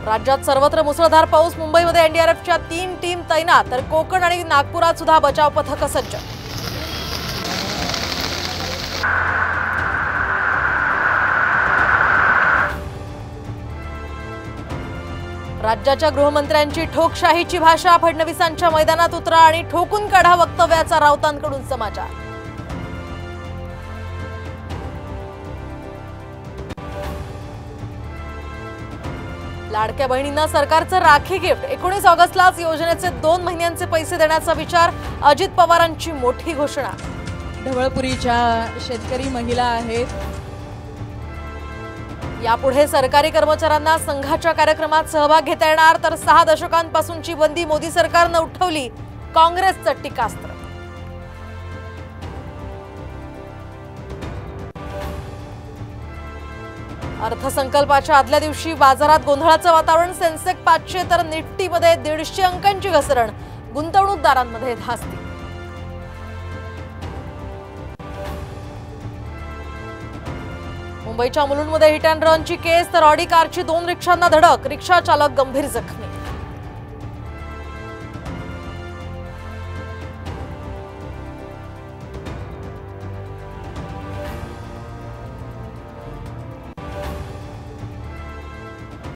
राज्यात सर्वत्र मुसळधार पाऊस। मुंबईमध्ये एनडीआरएफच्या 3 टीम तैनात, तर कोकण आणि नागपुरात सुद्धा बचाव पथक सज्ज। राज्याच्या गृहमंत्र्यांची ठोकशाहीची भाषा। फडणवीसांच्या मैदानात उतरा आणि ठोकून काढा वक्तव्याचा राऊतांकडून समाचार। लाडक्या बहिणींना सरकारचं राखी गिफ्ट। 19 ऑगस्टलाच योजनेचे 2 महिन्यांचे पैसे देण्याचा विचार। अजित पवारांची मोठी घोषणा। ढवळपुरीच्या शेतकरी महिला आहेत। यापुढे सरकारी कर्मचाऱ्यांना संघाच्या कार्यक्रमात सहभाग घेता येणार, तर 6 दशकांपासूनची बंदी मोदी सरकारने उठवली, काँग्रेसचं टीकास्त्र। अर्थसंकल्पाच्या आदल्या दिवशी बाजारात गोंधळाचं वातावरण। सेन्सेक्स 500 तर निफ्टीमध्ये 150 अंकांची घसरण। गुंतवणूकदारांमध्ये धास्ती। मुंबईच्या मुलुंडमध्ये हिट अँड रनची केस, तर ऑडी कारची 2 रिक्षांना धडक। रिक्षा चालक गंभीर जखमी।